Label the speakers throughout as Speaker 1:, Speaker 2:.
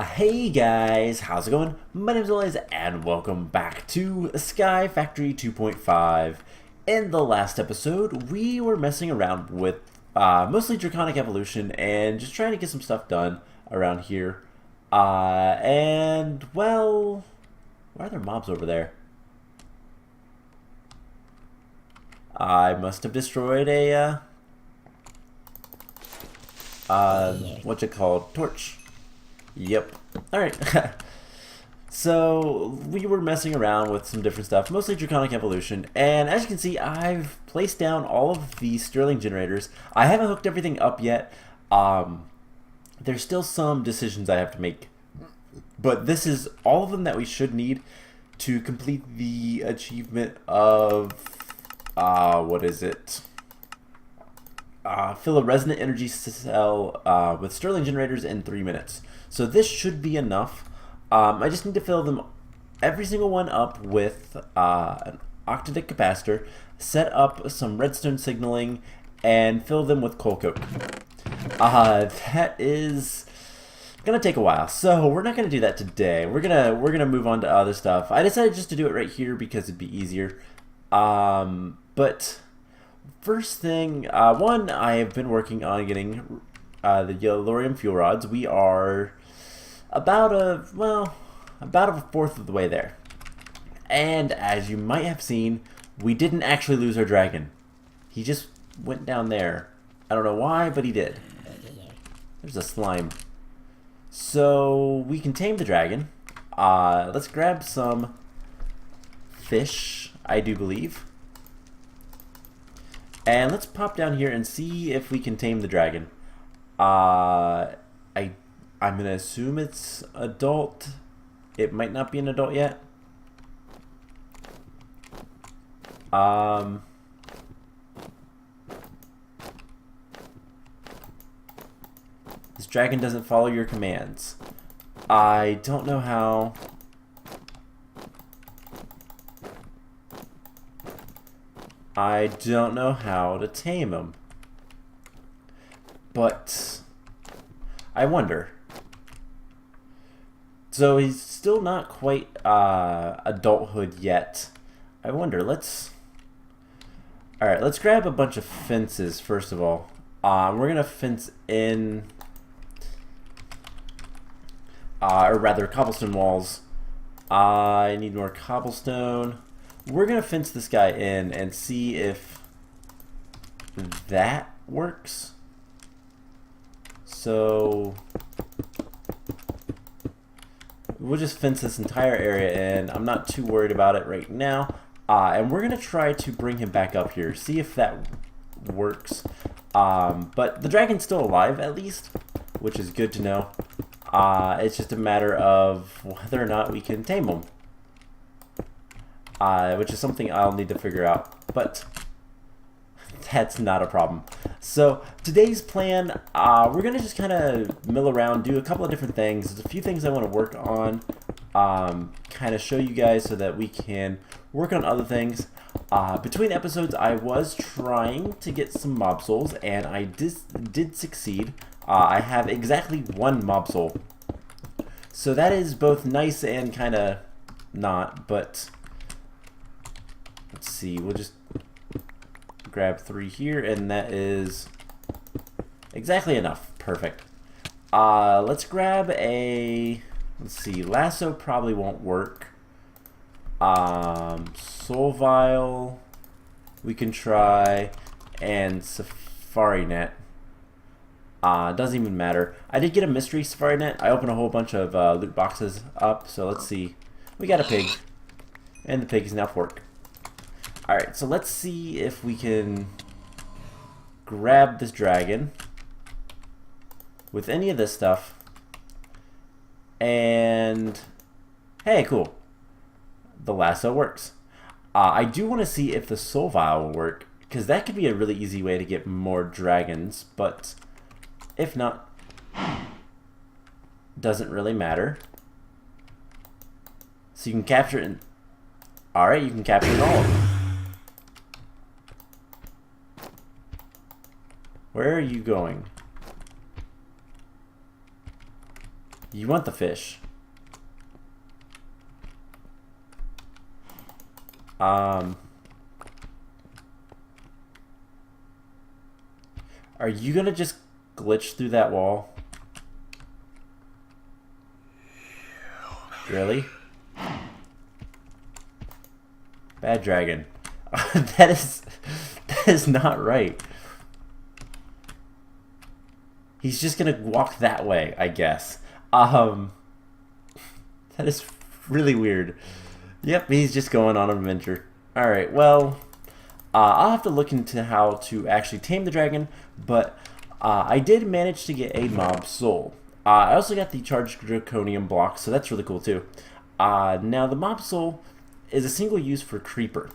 Speaker 1: Hey guys, how's it going? My name's Elias and welcome back to Sky Factory 2.5. In the last episode, we were messing around with mostly Draconic Evolution and just trying to get some stuff done around here. Well, why are there mobs over there? I must have destroyed a, what's it called? Torch. Yep. Alright. So, we were messing around with some different stuff, mostly Draconic Evolution, and as you can see, I've placed down all of the Stirling generators. I haven't hooked everything up yet. There's still some decisions I have to make, but this is all of them that we should need to complete the achievement of, what is it? Fill a resonant energy cell with Stirling generators in 3 minutes. So this should be enough. I just need to fill them, every single one up with an octadic capacitor, set up some redstone signaling, and fill them with coal coke. That is gonna take a while, so we're not gonna do that today. We're gonna move on to other stuff. I decided just to do it right here because it'd be easier. But first thing, one, I have been working on getting the yellorium fuel rods. We are about a fourth of the way there. And as you might have seen, we didn't actually lose our dragon. He just went down there. I don't know why, but he did. There's a slime. So we can tame the dragon. Let's grab some fish, I do believe. And let's pop down here and see if we can tame the dragon. I'm gonna assume it's adult. It might not be an adult yet. This dragon doesn't follow your commands. I don't know how. I don't know how to tame him. But I wonder. So he's still not quite adulthood yet. I wonder, Alright, let's grab a bunch of fences first of all. We're gonna fence in, or rather cobblestone walls. I need more cobblestone. We're gonna fence this guy in and see if that works. So we'll just fence this entire area in. I'm not too worried about it right now. And we're gonna try to bring him back up here, see if that works. But the dragon's still alive at least, which is good to know. It's just a matter of whether or not we can tame him. Which is something I'll need to figure out, but that's not a problem. So today's plan, we're gonna just kind of mill around, do a couple of different things. There's a few things I want to work on, kind of show you guys so that we can work on other things. Between episodes, I was trying to get some mob souls, and I did succeed. I have exactly 1 mob soul, so that is both nice and kind of not, but let's see, we'll just grab 3 here, and that is exactly enough. Perfect. Let's grab a, let's see, lasso probably won't work. Soul vial we can try, and safari net. Doesn't even matter. I did get a mystery safari net. I opened a whole bunch of loot boxes up, so let's see. We got a pig, and the pig is now fork. Alright, so let's see if we can grab this dragon with any of this stuff. And hey, cool. The lasso works. I do want to see if the soul vial will work, because that could be a really easy way to get more dragons, but if not, doesn't really matter. So you can capture it. Alright, you can capture it all. Where are you going? You want the fish. Are you gonna just glitch through that wall? Really? Bad dragon. that is not right. He's just gonna walk that way, I guess. That is really weird. Yep, he's just going on an adventure. Alright, well, I'll have to look into how to actually tame the dragon, but I did manage to get a mob soul. I also got the charged draconium block, so that's really cool too. Now, the mob soul is a single use for creeper.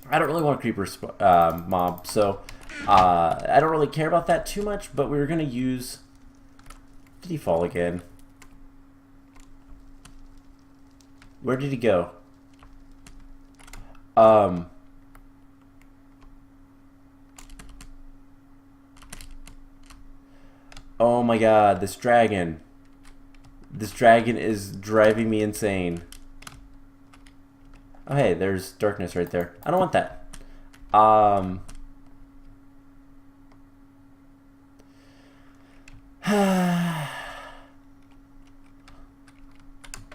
Speaker 1: I don't really want a creeper mob, so I don't really care about that too much, but we were going to use... Did he fall again? Where did he go? Oh my god, this dragon. This dragon is driving me insane. Oh hey, there's darkness right there. I don't want that. I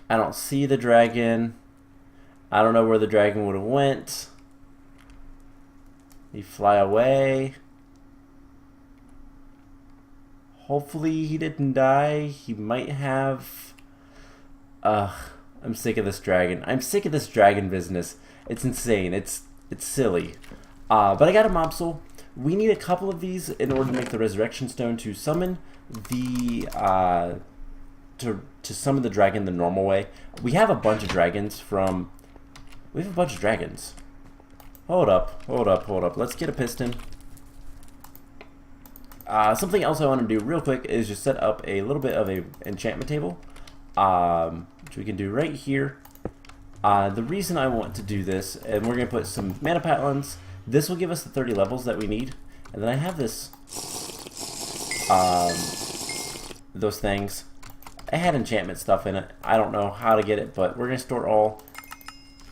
Speaker 1: don't see the dragon. I don't know where the dragon would have went. He fly away. Hopefully he didn't die. He might have. I'm sick of this dragon. I'm sick of this dragon business. It's insane. It's silly. But I got a mob soul. We need a couple of these in order to make the resurrection stone to summon the to summon the dragon the normal way. We have a bunch of dragons from. We have a bunch of dragons. Hold up. Let's get a piston. Something else I want to do real quick is just set up a little bit of a enchantment table, which we can do right here. The reason I want to do this, and we're going to put some mana patlins. This will give us the 30 levels that we need, and then I have this, those things. I had enchantment stuff in it. I don't know how to get it, but we're going to store all,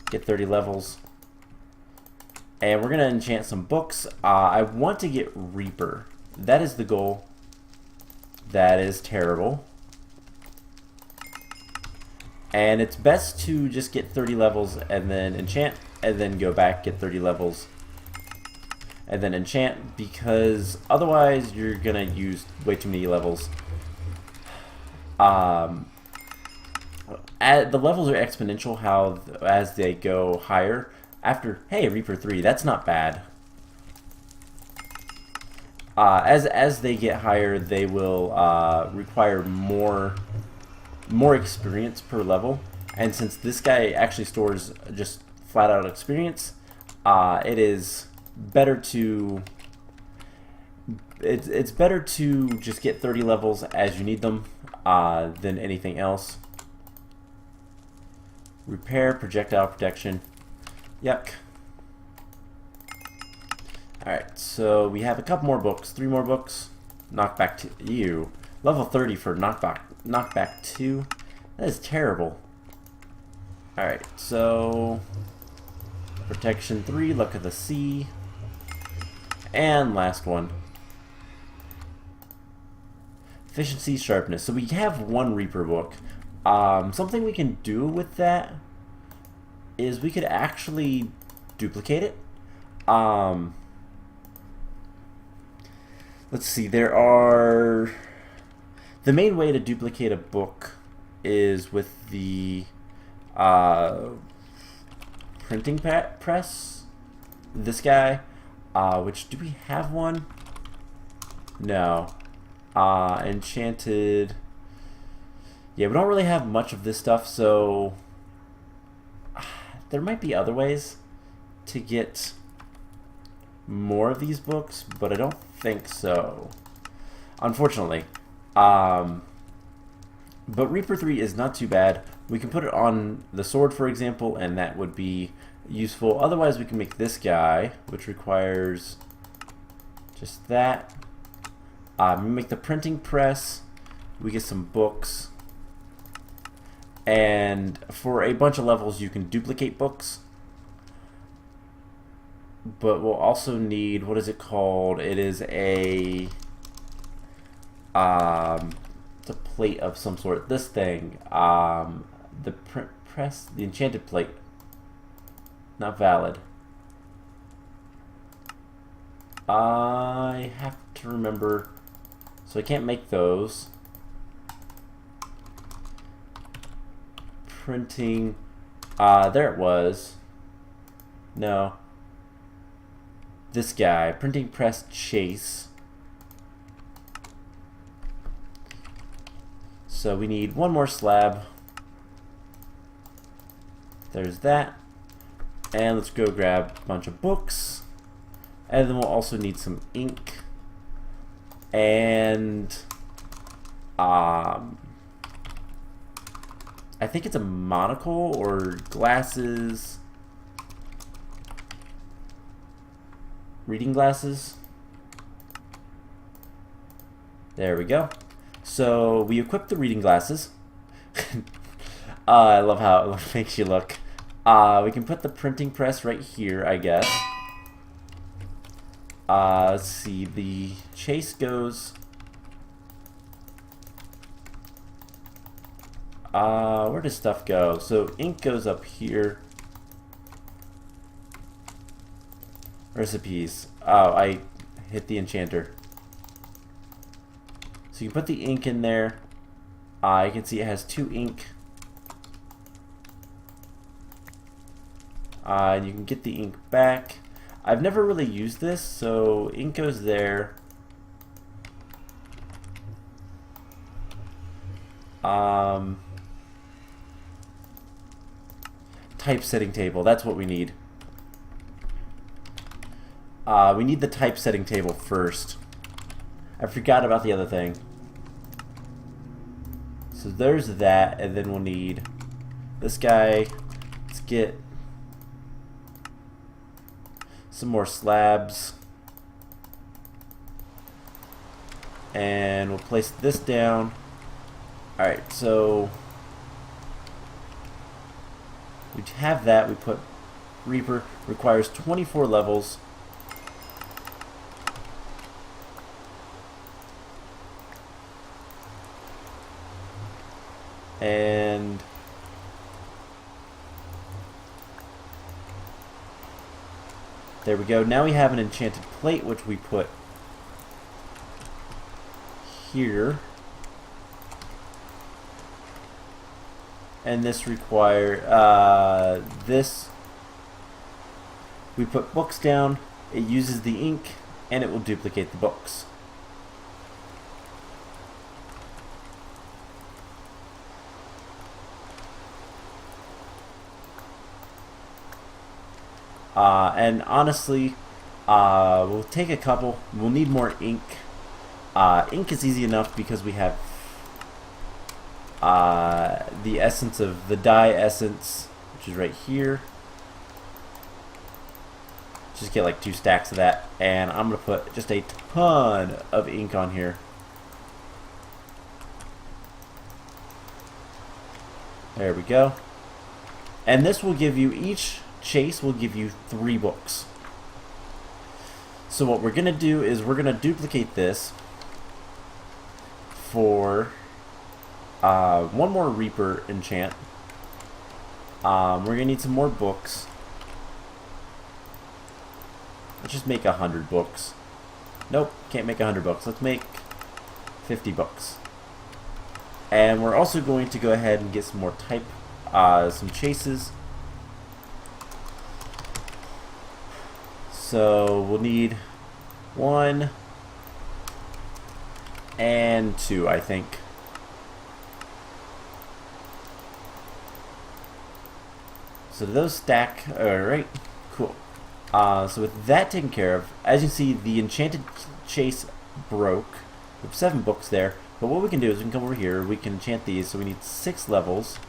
Speaker 1: get 30 levels, and we're going to enchant some books. I want to get Reaper. That is the goal. That is terrible. And it's best to just get 30 levels and then enchant, and then go back, get 30 levels, and then enchant, because otherwise you're gonna use way too many levels. The levels are exponential as they go higher. After, hey, Reaper 3, that's not bad. As they get higher, they will require more experience per level, and since this guy actually stores just flat out experience, it is better to it's better to just get 30 levels as you need them than anything else. Repair, projectile protection. Yuck. Alright, so we have a couple more books, 3 more books. Knockback 2. Ew. Level 30 for knockback 2. That is terrible. Alright, so protection 3, luck of the sea. And last one. Efficiency, sharpness. So we have 1 Reaper book. Something we can do with that is we could actually duplicate it. Let's see, there are... The main way to duplicate a book is with the printing press. This guy, which, do we have one? No. Enchanted... Yeah, we don't really have much of this stuff, so... There might be other ways to get more of these books, but I don't think so, unfortunately. But Reaper 3 is not too bad. We can put it on the sword, for example, and that would be useful. Otherwise, we can make this guy, which requires just that. We make the printing press. We get some books. And for a bunch of levels, you can duplicate books. But we'll also need, what is it called? It is a it's a plate of some sort. This thing, the the enchanted plate. Not valid. I have to remember, so I can't make those. Printing, there it was. No. This guy, printing press chase. So we need one more slab. There's that. And let's go grab a bunch of books. And then we'll also need some ink. And I think it's a monocle or glasses. Reading glasses. There we go. So we equip the reading glasses. I love how it makes you look. We can put the printing press right here, I guess. Let's see, the chase goes... where does stuff go? So ink goes up here. Recipes. Oh, I hit the enchanter. So you can put the ink in there. You can see it has 2 ink. And you can get the ink back. I've never really used this, so ink goes there. Typesetting table, that's what we need. We need the typesetting table first. I forgot about the other thing. So there's that, and then we'll need this guy. Let's get some more slabs. And we'll place this down. Alright, so we have that. We put Reaper, requires 24 levels. And there we go. Now we have an enchanted plate, which we put here. And this require this. We put books down. It uses the ink, and it will duplicate the books. And honestly, we'll take a couple. We'll need more ink. Ink is easy enough because we have the essence of the dye essence, which is right here. Just get like 2 stacks of that, and I'm gonna put just a ton of ink on here. There we go. And this will give you, each chase will give you 3 books. So what we're gonna do is we're gonna duplicate this for one more Reaper enchant. We're gonna need some more books. Let's just make 100 books. Nope, can't make 100 books. Let's make 50 books. And we're also going to go ahead and get some more some chases. So we'll need 1 and 2, I think. So those stack. Alright, cool. So with that taken care of, as you see, the enchanted chase broke. We have 7 books there. But what we can do is we can come over here, we can enchant these, so we need 6 levels.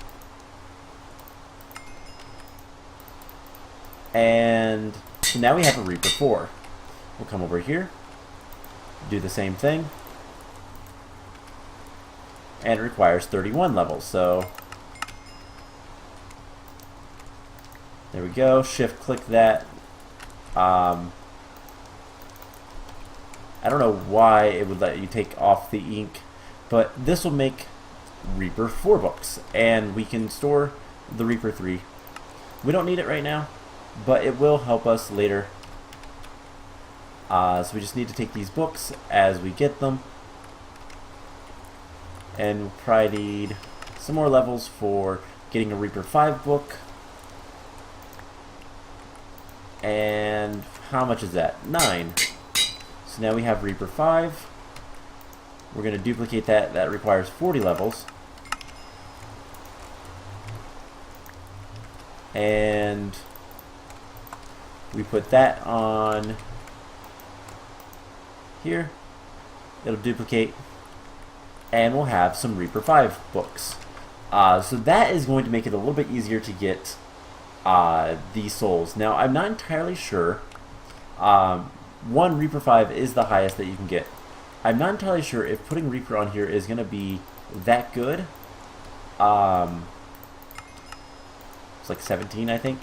Speaker 1: And so now we have a Reaper 4. We'll come over here, do the same thing, and it requires 31 levels. So There we go. Shift click that. I don't know why it would let you take off the ink, but this will make Reaper 4 books, and we can store the Reaper 3. We don't need it right now, but it will help us later. So we just need to take these books as we get them, and we'll probably need some more levels for getting a Reaper 5 book. And how much is that? 9. So now we have Reaper 5. We're going to duplicate that. That requires 40 levels. And we put that on here. It'll duplicate. And we'll have some Reaper 5 books. So that is going to make it a little bit easier to get these souls. Now, I'm not entirely sure. 1 Reaper 5 is the highest that you can get. I'm not entirely sure if putting Reaper on here is going to be that good. It's like 17, I think.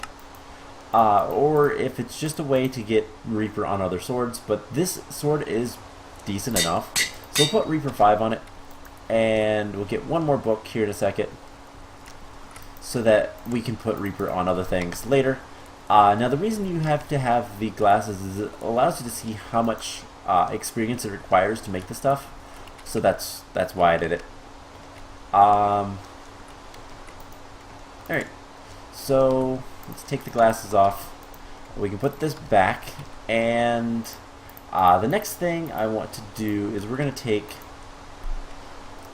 Speaker 1: Or if it's just a way to get Reaper on other swords. But this sword is decent enough. So we'll put Reaper 5 on it. And we'll get one more book here in a second, so that we can put Reaper on other things later. Now the reason you have to have the glasses is it allows you to see how much experience it requires to make the stuff. So that's why I did it. Alright, so let's take the glasses off. We can put this back, and the next thing I want to do is we're going to take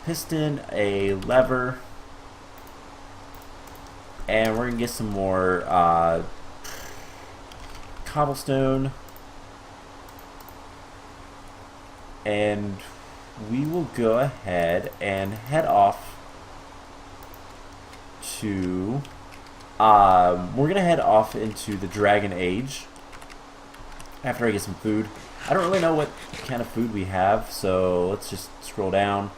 Speaker 1: piston, a lever, and we're going to get some more cobblestone, and we will go ahead and head off to we're going to head off into the Dragon Age after I get some food. I don't really know what kind of food we have, so let's just scroll down.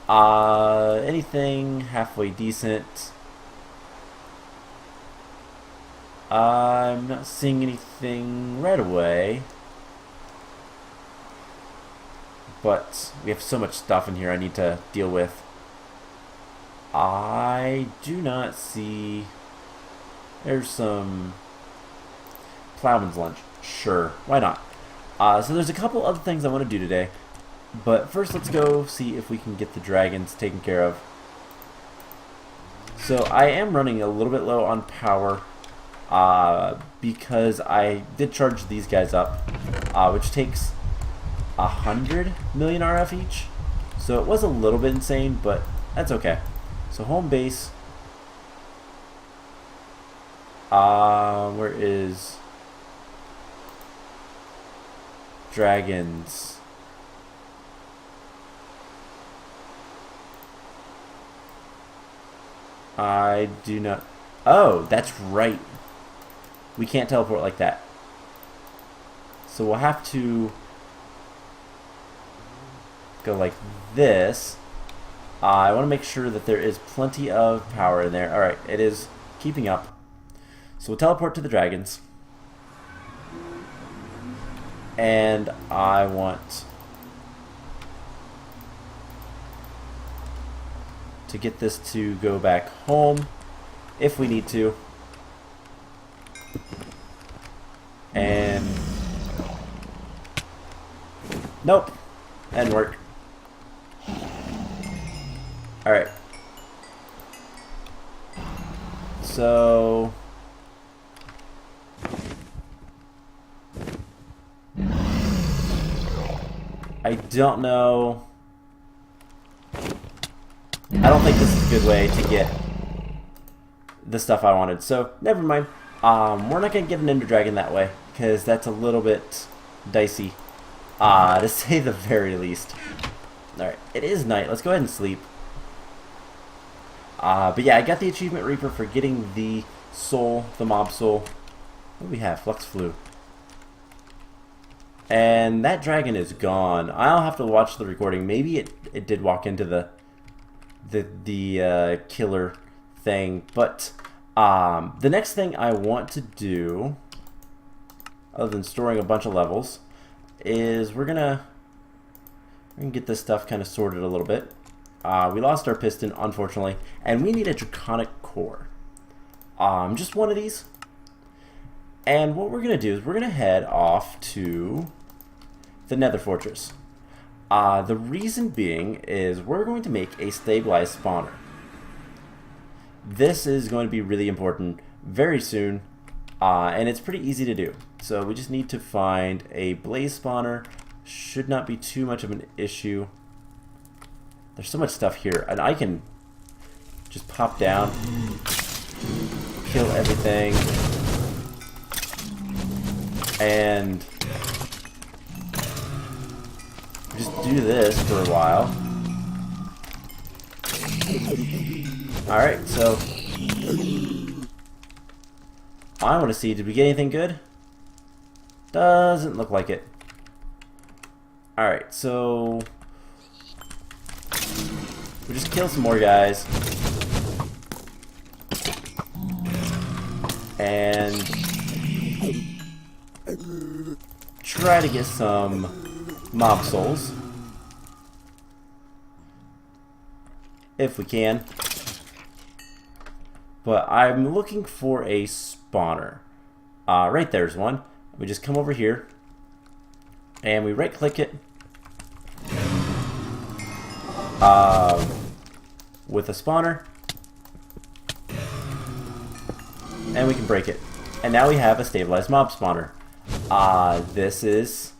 Speaker 1: Anything halfway decent. I'm not seeing anything right away, but we have so much stuff in here I need to deal with. I do not see. There's some plowman's lunch. Sure, why not? So there's a couple other things I want to do today. But first, let's go see if we can get the dragons taken care of. So I am running a little bit low on power because I did charge these guys up, which takes 100 million RF each. So it was a little bit insane, but that's okay. So home base. Where is dragons? I do not. Oh, that's right. We can't teleport like that. So we'll have to go like this. I want to make sure that there is plenty of power in there. Alright, it is keeping up. So we'll teleport to the dragons. And I want to get this to go back home if we need to. And nope, that didn't work. Alright, so I don't know. I don't think this is a good way to get the stuff I wanted, so never mind. We're not going to get an Ender Dragon that way, because that's a little bit dicey, to say the very least. Alright, it is night. Let's go ahead and sleep. But yeah, I got the Achievement Reaper for getting the soul, the mob soul. What do we have? Flux Flu. And that dragon is gone. I'll have to watch the recording. Maybe it did walk into the killer thing, but The next thing I want to do, other than storing a bunch of levels, is we're gonna get this stuff kind of sorted a little bit. We lost our piston, unfortunately, and we need a draconic core. Just one of these. And what we're gonna do is we're gonna head off to the Nether Fortress. The reason being is we're going to make a stabilized spawner. This is going to be really important very soon, and it's pretty easy to do. So we just need to find a blaze spawner. Should not be too much of an issue. There's so much stuff here, and I can just pop down, kill everything, and just do this for a while. Alright, so I want to see, did we get anything good? Doesn't look like it. Alright, so we just kill some more guys. And try to get some mob souls. If we can. But I'm looking for a spawner. Right there's one. We just come over here and we right click it with a spawner, and we can break it. And now we have a stabilized mob spawner. This is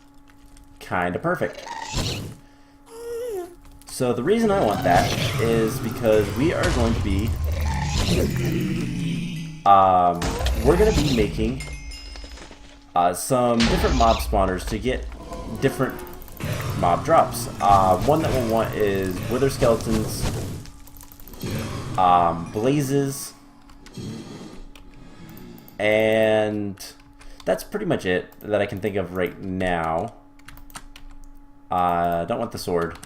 Speaker 1: kind of perfect. So the reason I want that is because we are going to be we're going to be making some different mob spawners to get different mob drops. One that we'll want is wither skeletons, blazes, and that's pretty much it that I can think of right now. Don't want the sword.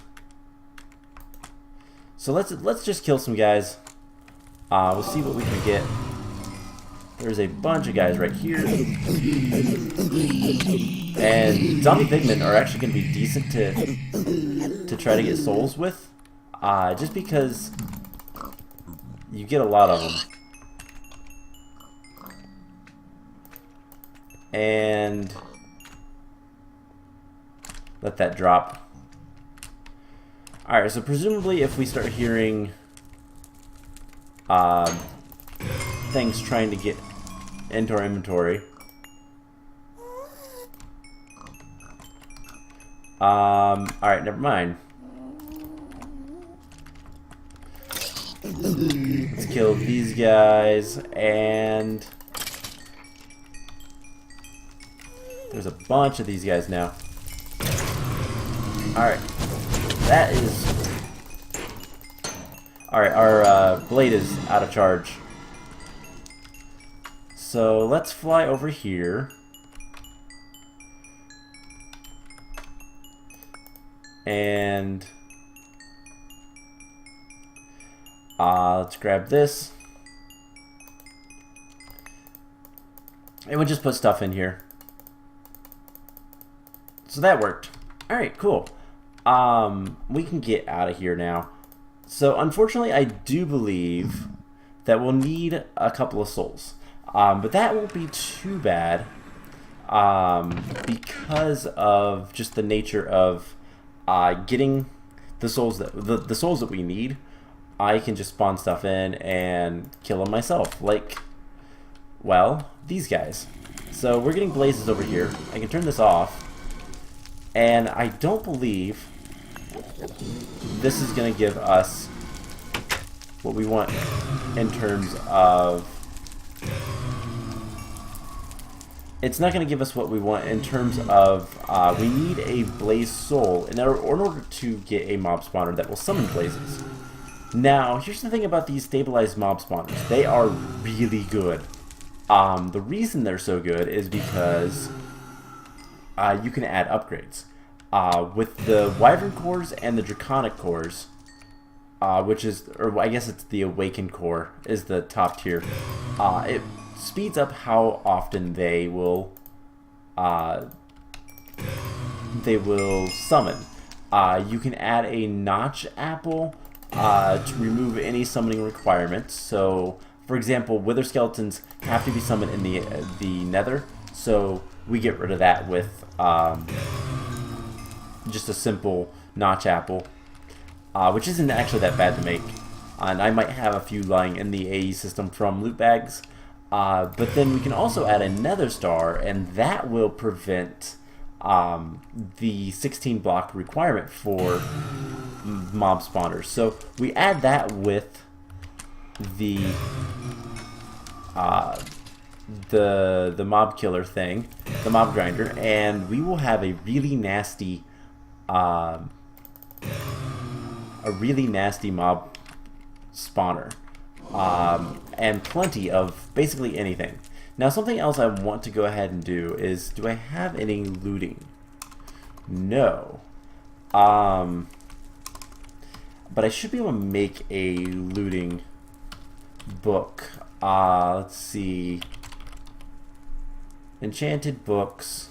Speaker 1: So let's just kill some guys. We'll see what we can get. There's a bunch of guys right here. And zombie pigmen are actually going to be decent to try to get souls with. Just because you get a lot of them. And let that drop. Alright, so presumably if we start hearing things trying to get into our inventory, alright, never mind. Let's kill these guys, and there's a bunch of these guys now. Alright. That is... Alright, our blade is out of charge. So let's fly over here. And... let's grab this. And we'll just put stuff in here. So that worked. Alright, cool. We can get out of here now. So unfortunately I do believe that we'll need a couple of souls. But that won't be too bad. Because of just the nature of getting the souls the souls that we need. I can just spawn stuff in and kill them myself. Like, well, these guys. So we're getting blazes over here. I can turn this off. And I don't believe this is going to give us what we want in terms of... It's not going to give us what we want in terms of we need a blaze soul in order to get a mob spawner that will summon blazes. Now, here's the thing about these stabilized mob spawners. They are really good. The reason they're so good is because you can add upgrades. With the Wyvern cores and the Draconic cores, which is, or I guess it's the Awakened core, is the top tier. it speeds up how often they will summon. You can add a notch apple to remove any summoning requirements. So, for example, wither skeletons have to be summoned in the nether, so we get rid of that with just a simple notch apple, which isn't actually that bad to make. And I might have a few lying in the AE system from loot bags. But then we can also add a nether star, and that will prevent the 16 block requirement for mob spawners. So we add that with the mob killer thing, the mob grinder, and we will have a really nasty mob spawner, and plenty of basically anything. Now, something else I want to go ahead and do is, do I have any looting? No. But I should be able to make a looting book. Let's see. Enchanted books.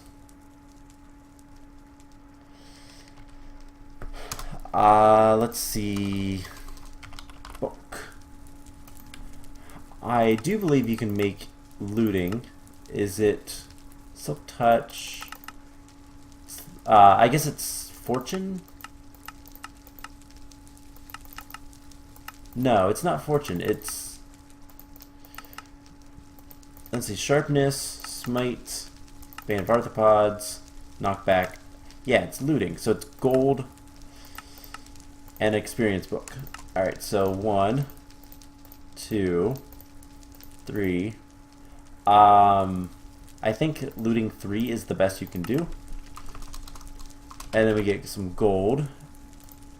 Speaker 1: Let's see. Book. I do believe you can make looting. Is it silk touch? I guess it's fortune? No, it's not fortune. It's, let's see, sharpness, smite, bane of arthropods, knockback. Yeah, it's looting. So it's gold and experience book. Alright, so 1, 2, 3. I think looting 3 is the best you can do. And then we get some gold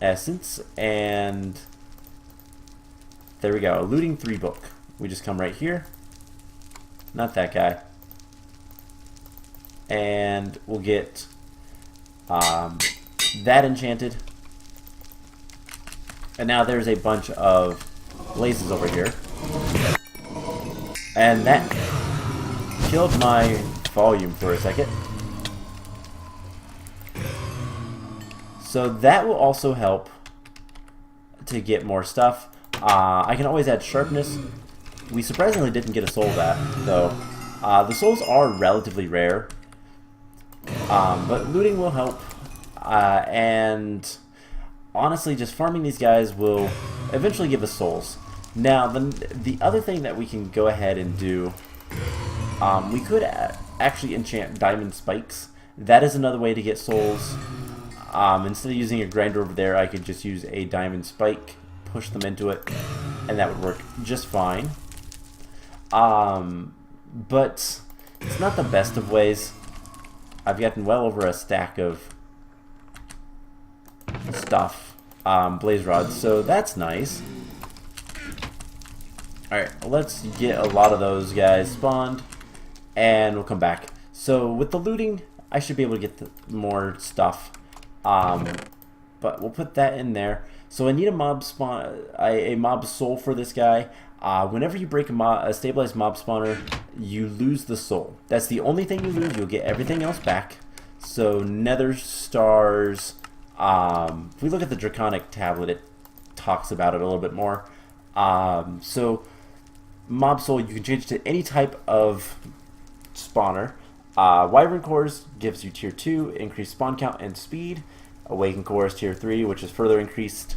Speaker 1: essence, and there we go, a looting 3 book. We just come right here, not that guy, and we'll get that enchanted. And now there's a bunch of blazes over here, and that killed my volume for a second. So that will also help to get more stuff. I can always add sharpness. We surprisingly didn't get a soul that, though. The souls are relatively rare, but looting will help. And honestly, just farming these guys will eventually give us souls. Now, the other thing that we can go ahead and do, we could actually enchant diamond spikes. That is another way to get souls. Instead of using a grinder over there, I could just use a diamond spike, push them into it, and that would work just fine. But it's not the best of ways. I've gotten well over a stack of stuff, blaze rods, so that's nice. Alright, let's get a lot of those guys spawned, and we'll come back. So with the looting, I should be able to get more stuff. But we'll put that in there. So I need a mob soul for this guy. Whenever you break a stabilized mob spawner, you lose the soul. That's the only thing you lose. You'll get everything else back. So nether stars. If we look at the draconic tablet, it talks about it a little bit more. So mob soul, you can change to any type of spawner. Wyvern cores gives you tier 2, increased spawn count and speed. Awakened cores tier 3, which is further increased.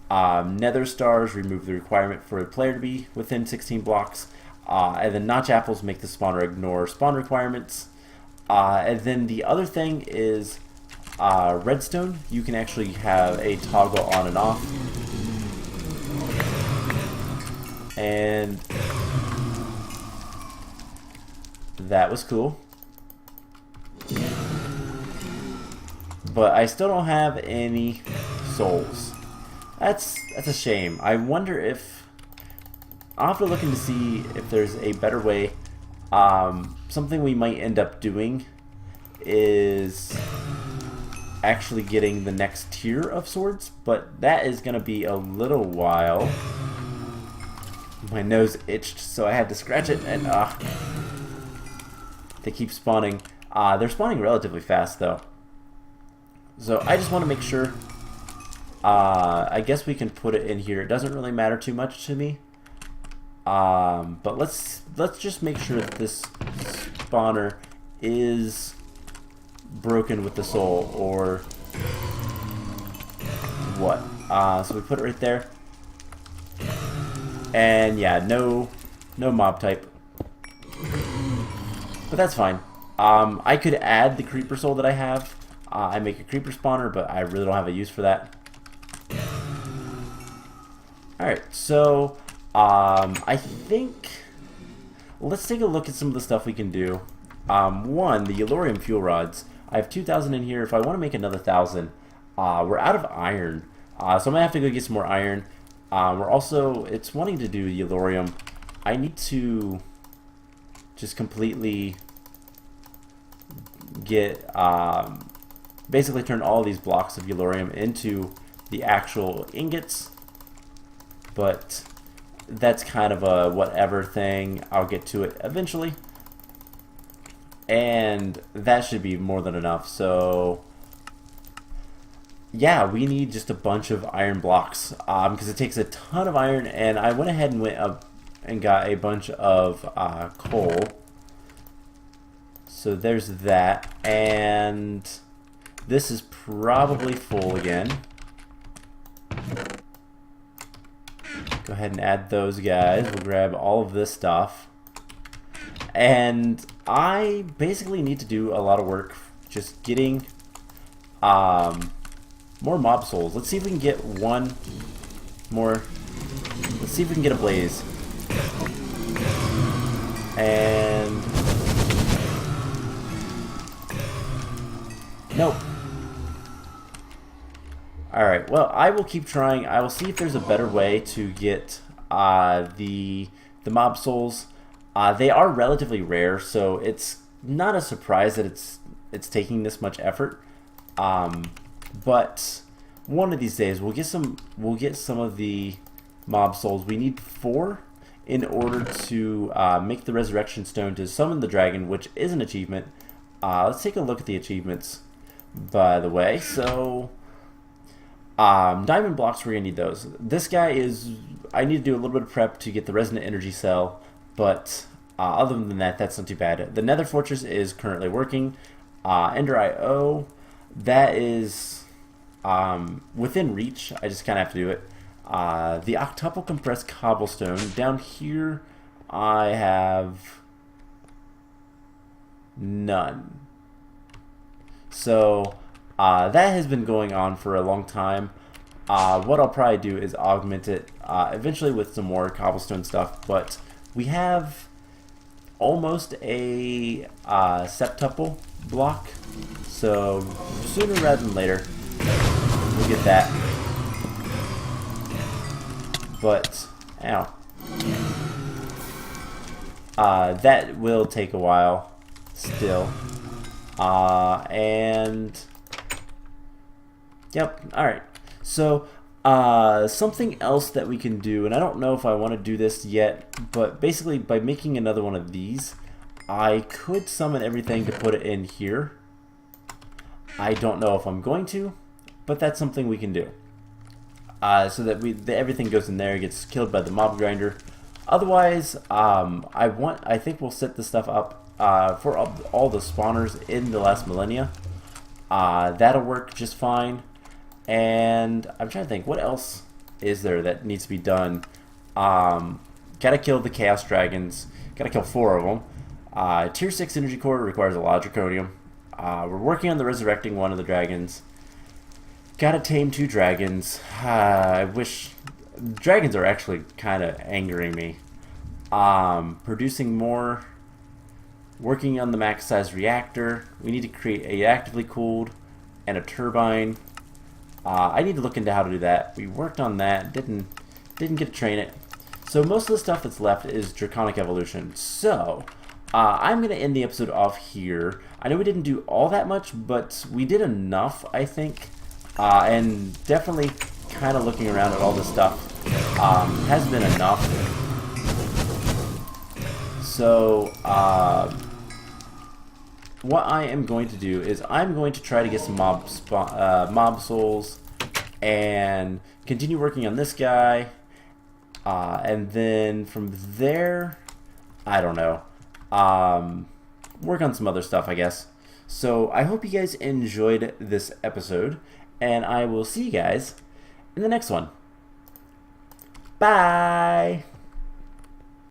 Speaker 1: Nether stars remove the requirement for a player to be within 16 blocks. And then notch apples make the spawner ignore spawn requirements. And then the other thing is redstone. You can actually have a toggle on and off. And that was cool. But I still don't have any souls. That's a shame. I wonder if I'll have to look into see if there's a better way. Something we might end up doing is actually getting the next tier of swords, but that is going to be a little while. My nose itched, so I had to scratch it, and they keep spawning. They're spawning relatively fast, though. So I just want to make sure. I guess we can put it in here. It doesn't really matter too much to me. But let's just make sure that this spawner is broken with the soul, or what? So we put it right there. And yeah, no mob type. But that's fine. I could add the creeper soul that I have. I make a creeper spawner, but I really don't have a use for that. Alright, so I think let's take a look at some of the stuff we can do. One, the Yellorium fuel rods. I have 2,000 in here. If I want to make another 1,000, we're out of iron. So I'm going to have to go get some more iron. We're also, it's wanting to do Yellorium. I need to just completely get, basically turn all these blocks of Yellorium into the actual ingots. But that's kind of a whatever thing. I'll get to it eventually. And that should be more than enough. So yeah, we need just a bunch of iron blocks because it takes a ton of iron, and I went ahead and went up and got a bunch of coal. So there's that, and this is probably full again. Go ahead and add those guys. We'll grab all of this stuff. And I basically need to do a lot of work just getting more mob souls. Let's see if we can get one more. Let's see if we can get a blaze. And nope. Alright, well, I will keep trying. I will see if there's a better way to get the mob souls. They are relatively rare, so it's not a surprise that it's taking this much effort. But one of these days we'll get some of the mob souls. We need 4 in order to make the resurrection stone to summon the dragon, which is an achievement. Let's take a look at the achievements, by the way. So diamond blocks, we're gonna need those. This guy is, I need to do a little bit of prep to get the resonant energy cell, but other than that, that's not too bad. The nether fortress is currently working. Ender IO, that is within reach. I just kind of have to do it. The octuple compressed cobblestone, down here I have none. So that has been going on for a long time. What I'll probably do is augment it eventually with some more cobblestone stuff, but we have almost a septuple block, so sooner rather than later we'll get that. But ow, that will take a while still. And yep, alright. So something else that we can do, and I don't know if I want to do this yet, but basically by making another one of these, I could summon everything to put it in here. I don't know if I'm going to, but that's something we can do. So that everything goes in there, gets killed by the mob grinder. Otherwise, I think we'll set this stuff up for all the spawners in the last millennia. That'll work just fine. And I'm trying to think, what else is there that needs to be done? Gotta kill the chaos dragons. Gotta kill 4 of them. Tier 6 energy core requires a lot of draconium. We're working on the resurrecting one of the dragons. Gotta tame 2 dragons. I wish... Dragons are actually kind of angering me. Producing more. Working on the max size reactor. We need to create a actively cooled and a turbine. I need to look into how to do that. We worked on that. Didn't get to train it. So most of the stuff that's left is draconic evolution. So I'm going to end the episode off here. I know we didn't do all that much, but we did enough, I think. And definitely kind of looking around at all this stuff has been enough. So, what I am going to do is I'm going to try to get some mob souls and continue working on this guy. And then from there, I don't know, work on some other stuff, I guess. So I hope you guys enjoyed this episode, and I will see you guys in the next one. Bye!